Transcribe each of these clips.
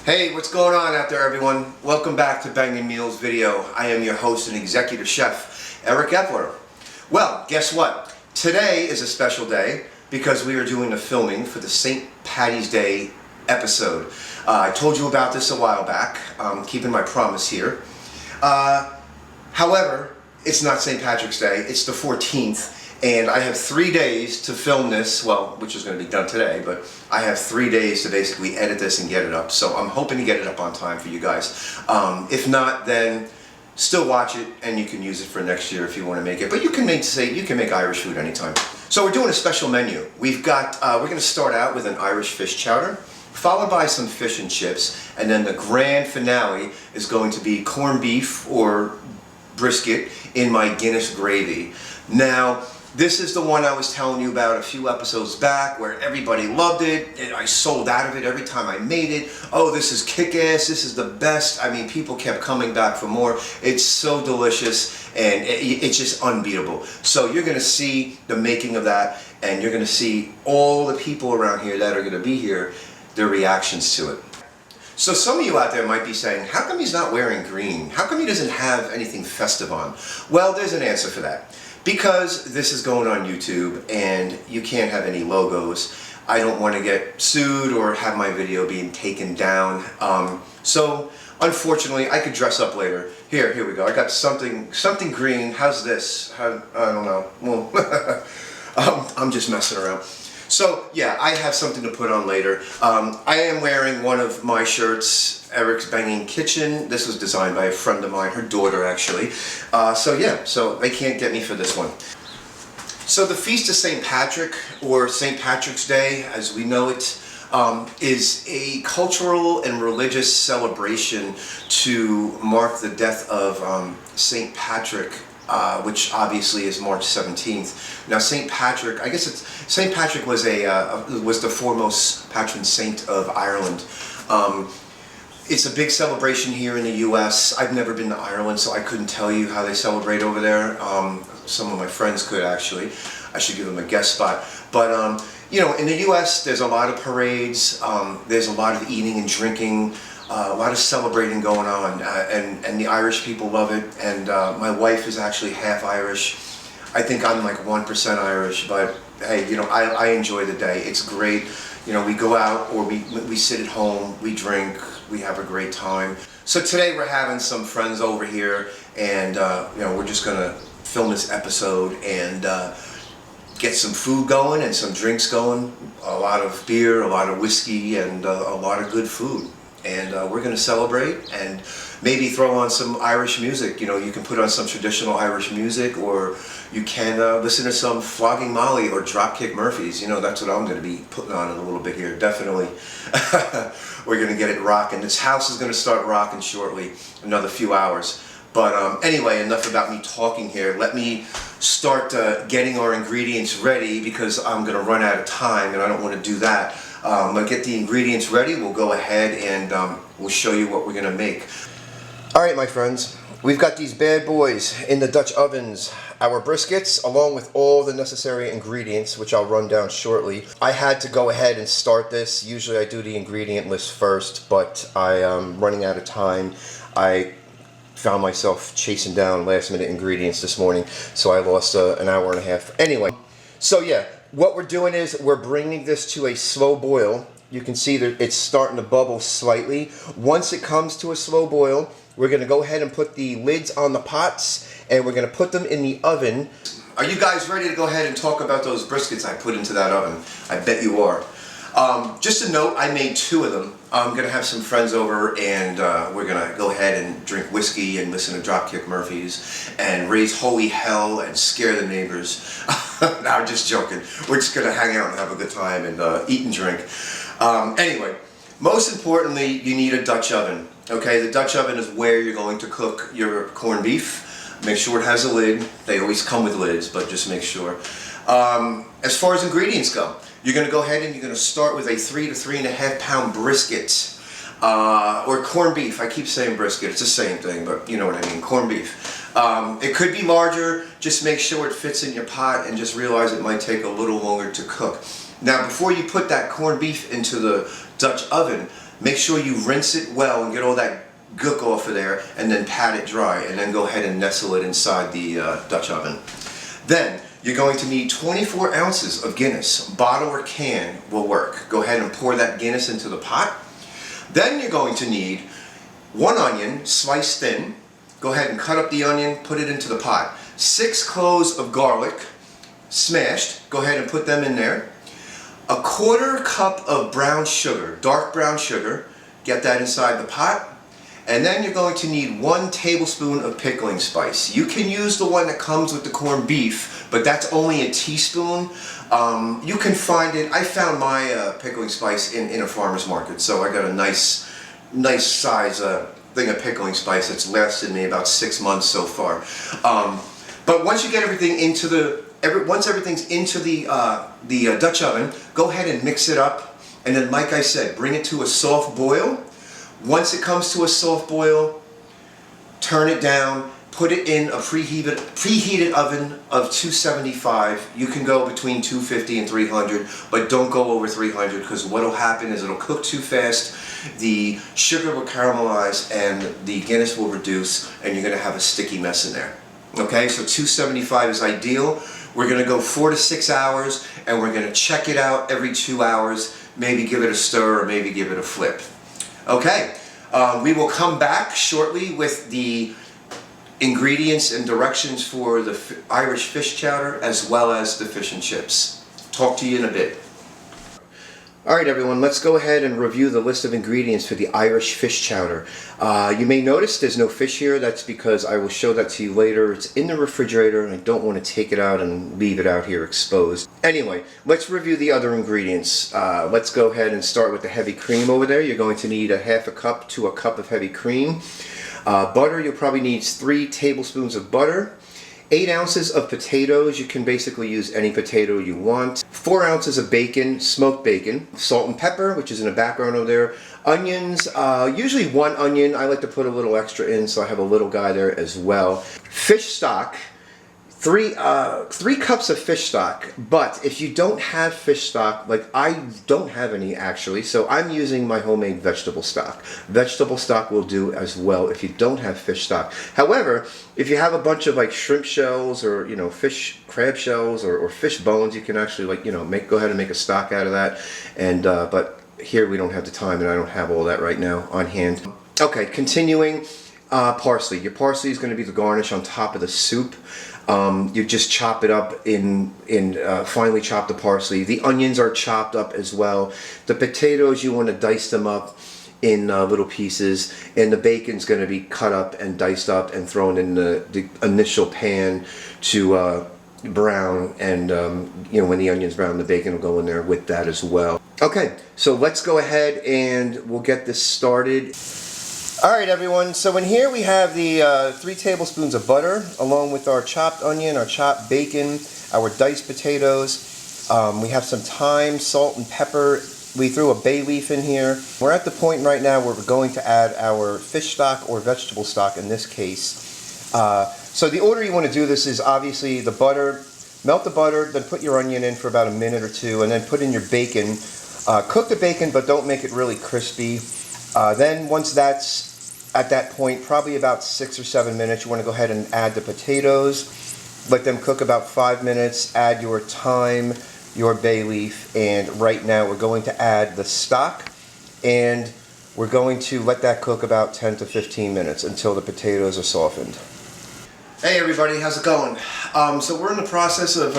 Hey, what's going on out there, everyone? Welcome back to Bangin' Meals video. I am your host and executive chef, Eric Epler. Well, guess what? Today is a special day because we are doing the filming for the St. Paddy's Day episode. I told you about this a while back. I'm keeping my promise here. However, it's not St. Patrick's Day. It's the 14th. And I have 3 days to film this, well, which is going to be done today, but I have 3 days to basically edit this and get it up. So I'm hoping to get it up on time for you guys. If not, then still watch it and you can use it for next year if you want to make it. But you can make Irish food anytime. So we're doing a special menu. We're going to start out with an Irish fish chowder, followed by some fish and chips, and then the grand finale is going to be corned beef or brisket in my Guinness gravy. Now, this is the one I was telling you about a few episodes back where everybody loved it and I sold out of it every time I made it. Oh, this is kick-ass, this is the best. I mean, people kept coming back for more. It's so delicious and it's just unbeatable. So you're going to see the making of that and you're going to see all the people around here that are going to be here, their reactions to it. So some of you out there might be saying, how come he's not wearing green? How come he doesn't have anything festive on? Well, there's an answer for that. Because this is going on YouTube and you can't have any logos. I don't want to get sued or have my video being taken down. So unfortunately, I could dress up later. Here we go. I got something green. How's this? I don't know. Well, I'm just messing around. So yeah, I have something to put on later. I am wearing one of my shirts, Eric's Bangin' Kitchen. This was designed by a friend of mine, her daughter actually. So they can't get me for this one. So the Feast of St. Patrick, or St. Patrick's Day as we know it, is a cultural and religious celebration to mark the death of St. Patrick. Which obviously is March 17th. Now St. Patrick, I guess St. Patrick was was the foremost patron saint of Ireland. It's a big celebration here in the U.S. I've never been to Ireland, so I couldn't tell you how they celebrate over there. Some of my friends could actually. I should give them a guest spot. But you know, in the U.S. there's a lot of parades. There's a lot of eating and drinking. A lot of celebrating going on, and the Irish people love it, and my wife is actually half Irish. I think I'm like 1% Irish, but hey, you know, I enjoy the day. It's great. You know, we go out or we sit at home, we drink, we have a great time. So today we're having some friends over here, and you know, we're just gonna film this episode and get some food going and some drinks going. A lot of beer, a lot of whiskey, and a lot of good food. And we're going to celebrate and maybe throw on some Irish music. You know, you can put on some traditional Irish music, or you can listen to some Flogging Molly or Dropkick Murphys. You know, that's what I'm going to be putting on in a little bit here. Definitely. We're going to get it rocking. This house is going to start rocking shortly, another few hours. But anyway, enough about me talking here. Let me start getting our ingredients ready because I'm going to run out of time and I don't want to do that. I'm going to get the ingredients ready. We'll go ahead and we'll show you what we're going to make. Alright my friends, we've got these bad boys in the Dutch ovens. Our briskets along with all the necessary ingredients, which I'll run down shortly. I had to go ahead and start this. Usually I do the ingredient list first, but I am running out of time. I found myself chasing down last minute ingredients this morning, so I lost an hour and a half. Anyway, so yeah. What we're doing is we're bringing this to a slow boil. You can see that it's starting to bubble slightly. Once it comes to a slow boil, we're going to go ahead and put the lids on the pots and we're going to put them in the oven. Are you guys ready to go ahead and talk about those briskets I put into that oven? I bet you are. Just a note, I made 2 of them. I'm going to have some friends over and we're going to go ahead and drink whiskey and listen to Dropkick Murphys and raise holy hell and scare the neighbors. No, I'm just joking. We're just going to hang out and have a good time and eat and drink. Anyway, most importantly, you need a Dutch oven. Okay, the Dutch oven is where you're going to cook your corned beef. Make sure it has a lid. They always come with lids, but just make sure. As far as ingredients go, you're going to go ahead and you're going to start with a 3 to 3.5 pound brisket, or corned beef. I keep saying brisket, it's the same thing, but you know what I mean, corned beef. It could be larger, just make sure it fits in your pot and just realize it might take a little longer to cook. Now before you put that corned beef into the Dutch oven, make sure you rinse it well and get all that gook off of there, and then pat it dry, and then go ahead and nestle it inside the Dutch oven. Then you're going to need 24 ounces of Guinness. Bottle or can will work. Go ahead and pour that Guinness into the pot. Then you're going to need 1 onion sliced thin. Go ahead and cut up the onion, put it into the pot. 6 cloves of garlic smashed. Go ahead and put them in there. 1/4 cup of brown sugar, dark brown sugar. Get that inside the pot. And then you're going to need 1 tablespoon of pickling spice. You can use the one that comes with the corned beef, but that's only a teaspoon. You can find it, I found my pickling spice in a farmer's market, so I got a nice size thing of pickling spice that's lasted me about 6 months so far. But once you get everything into once everything's into the Dutch oven, go ahead and mix it up, and then like I said, bring it to a soft boil. Once it comes to a soft boil, turn it down, put it in a preheated oven of 275. You can go between 250 and 300, but don't go over 300, because what will happen is it'll cook too fast, the sugar will caramelize, and the Guinness will reduce, and you're going to have a sticky mess in there. Okay, so 275 is ideal. We're going to go 4 to 6 hours, and we're going to check it out every 2 hours, maybe give it a stir, or maybe give it a flip. Okay, we will come back shortly with the ingredients and directions for the Irish fish chowder, as well as the fish and chips. Talk to you in a bit. Alright everyone, let's go ahead and review the list of ingredients for the Irish fish chowder. You may notice there's no fish here. That's because I will show that to you later. It's in the refrigerator and I don't want to take it out and leave it out here exposed. Anyway, let's review the other ingredients. Let's go ahead and start with the heavy cream over there. You're going to need a 1/2 cup to a cup of heavy cream. Butter, you'll probably need 3 tablespoons of butter. 8 ounces of potatoes. You can basically use any potato you want. 4 ounces of bacon, smoked bacon. Salt and pepper, which is in the background over there. Onions, usually 1 onion. I like to put a little extra in, so I have a little guy there as well. Fish stock. 3 cups of fish stock, but if you don't have fish stock, like I don't have any actually, so I'm using my homemade vegetable stock. Vegetable stock will do as well if you don't have fish stock. However, if you have a bunch of like shrimp shells or fish crab shells or fish bones, you can actually go ahead and make a stock out of that. And but here we don't have the time, and I don't have all that right now on hand. Okay, continuing. Parsley. Your parsley is going to be the garnish on top of the soup. You just chop it up finely chop the parsley. The onions are chopped up as well. The potatoes, you want to dice them up in little pieces, and the bacon's going to be cut up and diced up and thrown in the initial pan to brown, and when the onions brown, the bacon will go in there with that as well. Okay, so let's go ahead and we'll get this started. Alright everyone, so in here we have the 3 tablespoons of butter, along with our chopped onion, our chopped bacon, our diced potatoes. We have some thyme, salt, and pepper. We threw a bay leaf in here. We're at the point right now where we're going to add our fish stock, or vegetable stock in this case. So the order you want to do this is obviously the butter. Melt the butter, then put your onion in for about a minute or 2, and then put in your bacon. Cook the bacon, but don't make it really crispy. Then once that's at that point, probably about 6 or 7 minutes, you want to go ahead and add the potatoes. Let them cook about 5 minutes. Add your thyme, your bay leaf, and right now we're going to add the stock, and we're going to let that cook about 10 to 15 minutes until the potatoes are softened. Hey everybody, how's it going? So we're in the process of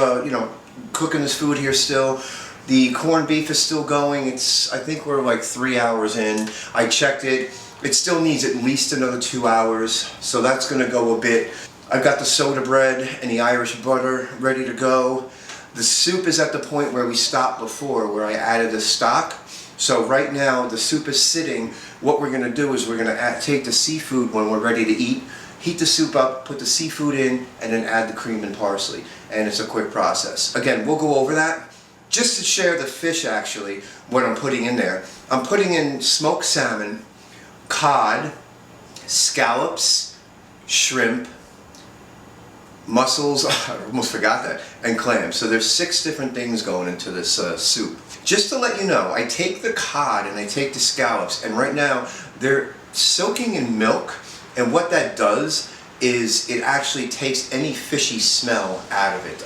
cooking this food here still. The corned beef is still going. I think we're like 3 hours in. I checked it. It still needs at least another 2 hours, so that's going to go a bit. I've got the soda bread and the Irish butter ready to go. The soup is at the point where we stopped before, where I added the stock. So right now the soup is sitting. What we're going to do is we're going to take the seafood when we're ready to eat, heat the soup up, put the seafood in, and then add the cream and parsley. And it's a quick process. Again, we'll go over that. Just to share the fish, actually, what I'm putting in there. I'm putting in smoked salmon, cod, scallops, shrimp, mussels, I almost forgot that, and clams. So there's 6 different things going into this soup. Just to let you know, I take the cod and I take the scallops, and right now they're soaking in milk, and what that does is it actually takes any fishy smell out of it.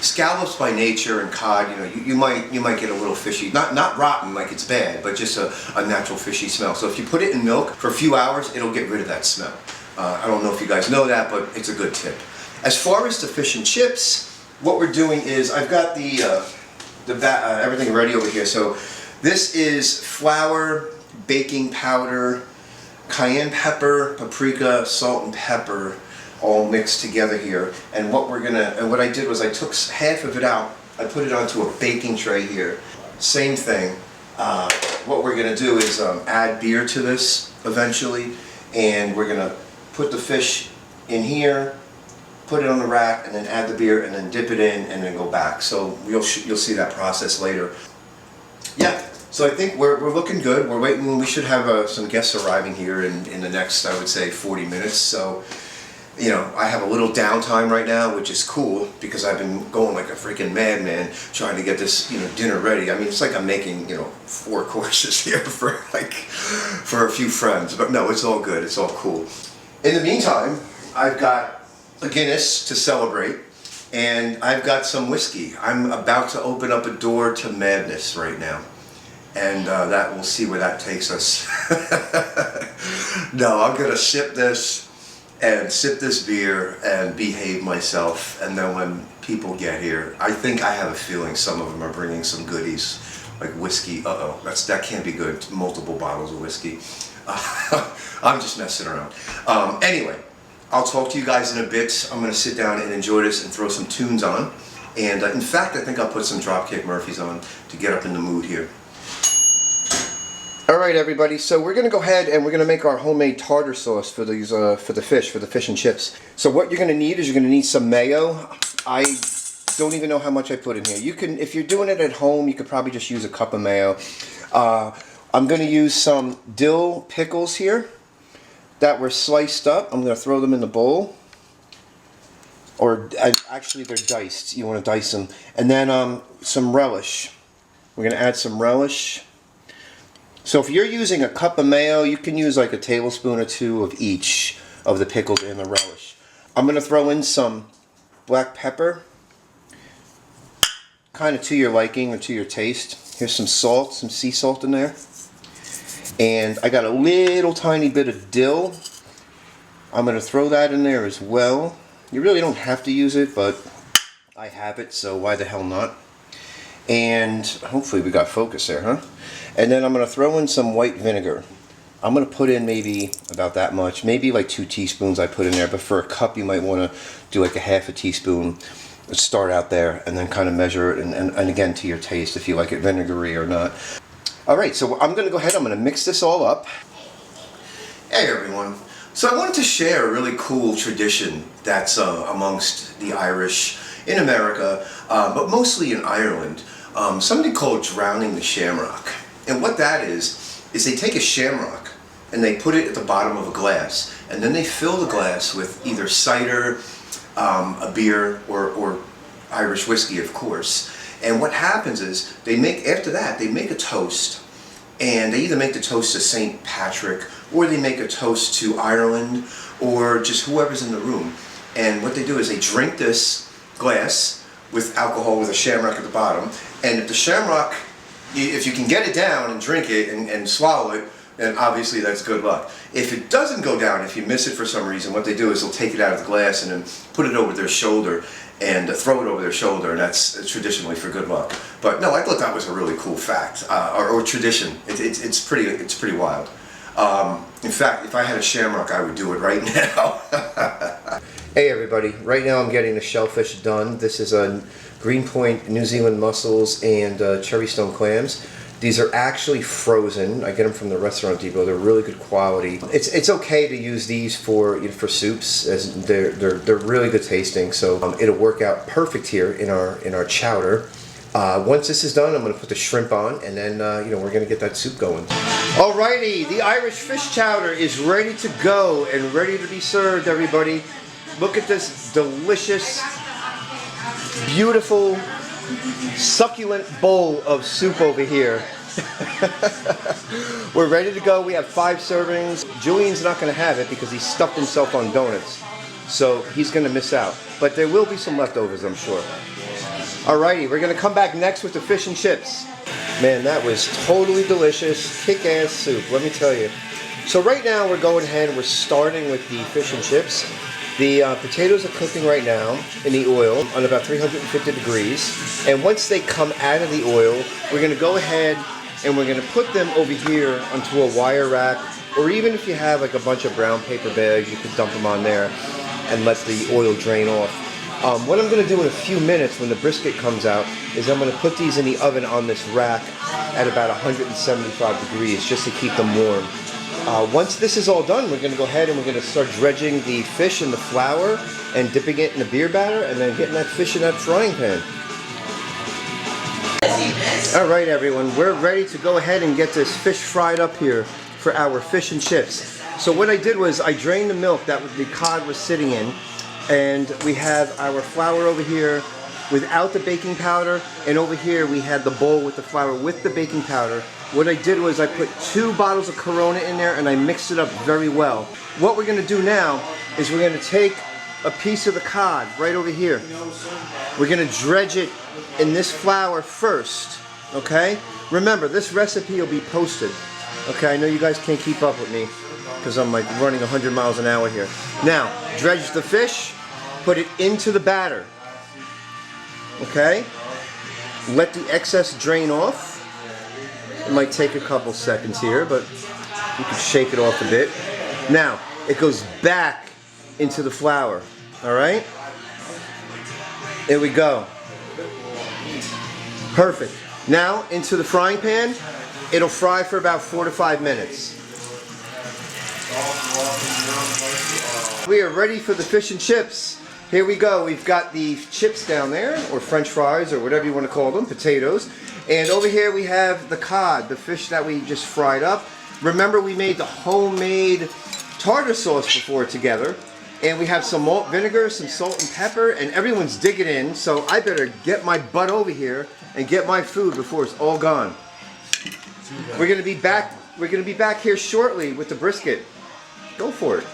Scallops by nature and cod, you know, you might get a little fishy, not rotten like it's bad, but just a natural fishy smell. So if you put it in milk for a few hours, it'll get rid of that smell. I don't know if you guys know that, but it's a good tip. As far as the fish and chips, what we're doing is I've got everything ready over here. So this is flour, baking powder, cayenne pepper, paprika, salt and pepper, all mixed together here. And what I did was I took half of it out, I put it onto a baking tray here. Same thing. What we're gonna do is add beer to this eventually, and we're gonna put the fish in here, put it on the rack, and then add the beer, and then dip it in, and then go back. So you'll see that process later. Yeah. So I think we're looking good. We're waiting. We should have some guests arriving here in the next, I would say, 40 minutes. So, you know, I have a little downtime right now, which is cool because I've been going like a freaking madman trying to get this, you know, dinner ready. I mean, it's like I'm making, you know, 4 courses here for a few friends. But no, it's all good. It's all cool. In the meantime, I've got a Guinness to celebrate, and I've got some whiskey. I'm about to open up a door to madness right now. And we'll see where that takes us. No, I'm gonna sip this beer and behave myself, and then when people get here, I think I have a feeling some of them are bringing some goodies, like whiskey. That can't be good, multiple bottles of whiskey. I'm just messing around. Anyway, I'll talk to you guys in a bit. I'm gonna sit down and enjoy this and throw some tunes on. And in fact, I think I'll put some Dropkick Murphys on to get up in the mood here. Alright everybody, so we're going to go ahead and we're going to make our homemade tartar sauce for these for the fish and chips. So what you're going to need is you're going to need some mayo. I don't even know how much I put in here. You can, if you're doing it at home, you could probably just use a cup of mayo. I'm going to use some dill pickles here that were sliced up. I'm going to throw them in the bowl. Or actually they're diced. You want to dice them. And then some relish. We're going to add some relish. So if you're using a cup of mayo, you can use like a tablespoon or 2 of each of the pickles and the relish. I'm going to throw in some black pepper, kind of to your liking or to your taste. Here's some salt, some sea salt in there. And I got a little tiny bit of dill. I'm going to throw that in there as well. You really don't have to use it, but I have it, so why the hell not? And hopefully we got focus there, huh? And then I'm going to throw in some white vinegar. I'm going to put in maybe about that much, maybe like 2 teaspoons I put in there, but for a cup you might want to do like a half a teaspoon. Let's start out there and then kind of measure it, and again to your taste if you like it vinegary or not. Alright, so I'm going to go ahead, I'm going to mix this all up. Hey everyone. So I wanted to share a really cool tradition that's amongst the Irish in America, but mostly in Ireland. Something called drowning the shamrock. And what that is they take a shamrock and they put it at the bottom of a glass, and then they fill the glass with either cider, a beer, or Irish whiskey, of course. And what happens is after that they make a toast, and they either make the toast to St. Patrick, or they make a toast to Ireland, or just whoever's in the room. And what they do is they drink this glass with alcohol with a shamrock at the bottom, and if the shamrock, if you can get it down and drink it and swallow it, then obviously that's good luck. If it doesn't go down, if you miss it for some reason, what they do is they'll take it out of the glass and then put it over their shoulder and throw it over their shoulder, and that's traditionally for good luck. But no, I thought that was a really cool fact, or tradition. It's pretty wild. In fact, if I had a shamrock, I would do it right now. Hey everybody, right now I'm getting the shellfish done. This is a Greenpoint New Zealand mussels and cherry stone clams. These are actually frozen. I get them from the Restaurant Depot. They're really good quality. It's okay to use these for soups, as they're really good tasting. So it'll work out perfect here in our chowder. Once this is done, I'm going to put the shrimp on, and then we're going to get that soup going. Alrighty, the Irish fish chowder is ready to go and ready to be served, everybody. look at this delicious, beautiful, succulent bowl of soup over here. We're ready to go. We have 5 servings. Julian's not going to have it because he stuffed himself on donuts. So he's going to miss out. But there will be some leftovers, I'm sure. Alrighty, we're going to come back next with the fish and chips. Man, that was totally delicious. Kick-ass soup, let me tell you. So right now we're going ahead and we're starting with the fish and chips. The potatoes are cooking right now in the oil on about 350 degrees. And once they come out of the oil, we're going to go ahead and we're going to put them over here onto a wire rack. Or even if you have like a bunch of brown paper bags, you could dump them on there and let the oil drain off. What I'm going to do in a few minutes when the brisket comes out is I'm going to put these in the oven on this rack at about 175 degrees just to keep them warm. Once this is all done, we're going to go ahead and we're going to start dredging the fish in the flour and dipping it in the beer batter and then getting that fish in that frying pan. Alright everyone, we're ready to go ahead and get this fish fried up here for our fish and chips. So what I did was I drained the milk that the cod was sitting in, and we have our flour over here without the baking powder, and over here we had the bowl with the flour with the baking powder. What I did was I put 2 bottles of Corona in there and I mixed it up very well. What we're going to do now is we're going to take a piece of the cod right over here. We're going to dredge it in this flour first, okay? Remember, this recipe will be posted. Okay, I know you guys can't keep up with me because I'm like running 100 miles an hour here. Now, dredge the fish, put it into the batter. Okay? Let the excess drain off. It might take a couple seconds here, but you can shake it off a bit. Now, it goes back into the flour. Alright? There we go. Perfect. Now, into the frying pan. It'll fry for about 4 to 5 minutes. We are ready for the fish and chips. Here we go. We've got the chips down there, or French fries, or whatever you want to call them, potatoes. And over here we have the cod, the fish that we just fried up. Remember, we made the homemade tartar sauce before together. And we have some malt vinegar, some salt and pepper, and everyone's digging in. So I better get my butt over here and get my food before it's all gone. We're gonna be back. We're gonna be back here shortly with the brisket. Go for it.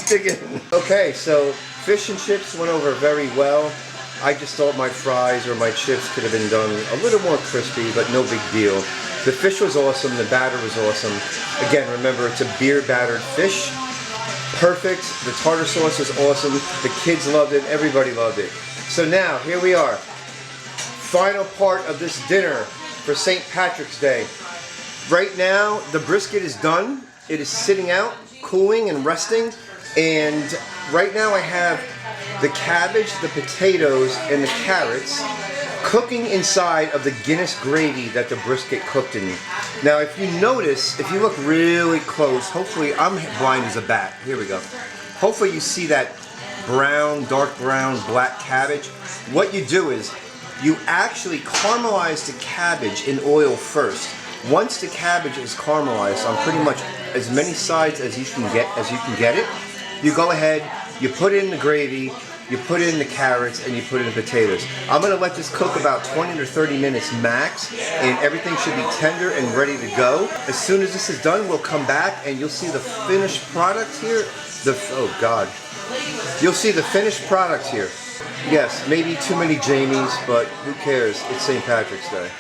Dig in. Okay, so fish and chips went over very well. I just thought my fries or my chips could have been done a little more crispy, but no big deal. The fish was awesome. The batter was awesome. Again, remember, it's a beer battered fish. Perfect. The tartar sauce was awesome. The kids loved it. Everybody loved it. So now, here we are. Final part of this dinner for St. Patrick's Day. Right now, the brisket is done. It is sitting out, cooling and resting. And right now I have the cabbage, the potatoes, and the carrots cooking inside of the Guinness gravy that the brisket cooked in. Now, if you notice, if you look really close, hopefully, I'm blind as a bat. Here we go. Hopefully you see that brown, dark brown, black cabbage. What you do is you actually caramelize the cabbage in oil first. Once the cabbage is caramelized on pretty much as many sides as you can get it, you go ahead, you put in the gravy, you put in the carrots, and you put in the potatoes. I'm going to let this cook about 20 to 30 minutes max, and everything should be tender and ready to go. As soon as this is done, we'll come back and you'll see the finished product here. Oh God. You'll see the finished product here. Yes, maybe too many Jamies, but who cares? It's St. Patrick's Day.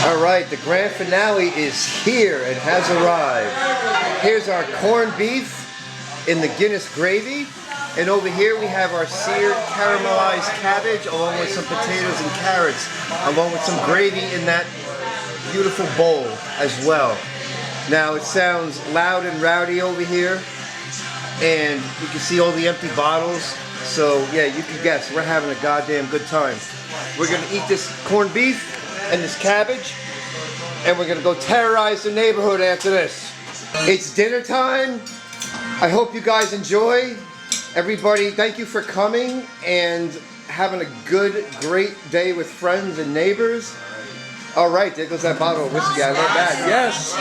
Alright, the grand finale is here and has arrived. Here's our corned beef in the Guinness gravy. And over here we have our seared caramelized cabbage along with some potatoes and carrots, along with some gravy in that beautiful bowl as well. Now it sounds loud and rowdy over here, and you can see all the empty bottles. So yeah, you can guess, we're having a goddamn good time. We're gonna eat this corned beef and this cabbage, and we're gonna go terrorize the neighborhood after this. It's dinner time. I hope you guys enjoy. Everybody, thank you for coming and having a good, great day with friends and neighbors. All right, there goes that bottle of whiskey. I love that. Yes.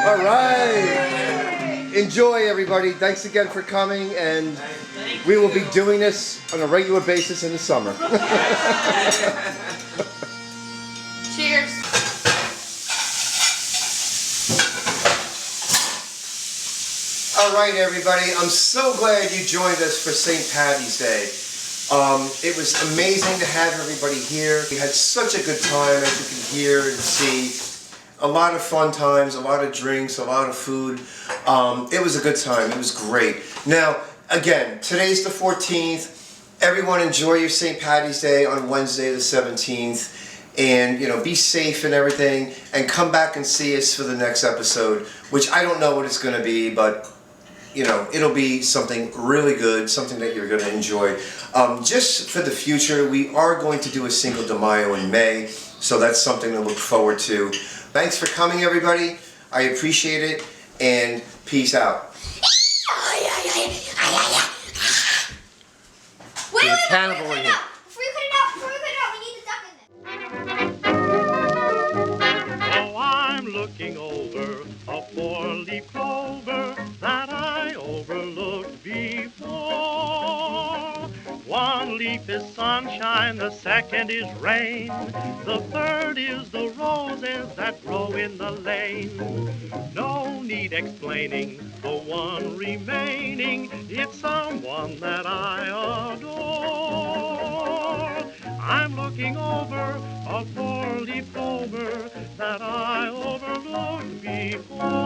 All right. Enjoy, everybody. Thanks again for coming, and we will be doing this on a regular basis in the summer. Cheers. All right, everybody. I'm so glad you joined us for St. Paddy's Day. It was amazing to have everybody here. We had such a good time, as you can hear and see. A lot of fun times, a lot of drinks, a lot of food. It was a good time. It was great. Now, again, today's the 14th. Everyone enjoy your St. Paddy's Day on Wednesday the 17th. And, you know, be safe and everything. And come back and see us for the next episode, which I don't know what it's going to be, but you know, it'll be something really good, something that you're going to enjoy. Just for the future, we are going to do a Cinco de Mayo in May, so that's something to look forward to. Thanks for coming, everybody. I appreciate it, and peace out. Wait, There's a cannibal in here. Before you cut it out, we need the duck in there. Oh, I'm looking over a four-leaf clover that I overlooked before. One leaf is sunshine, the second is rain, the third is the roses that grow in the lane. No need explaining the one remaining, it's someone that I adore. I'm looking over a four-leaf clover that I overlooked before.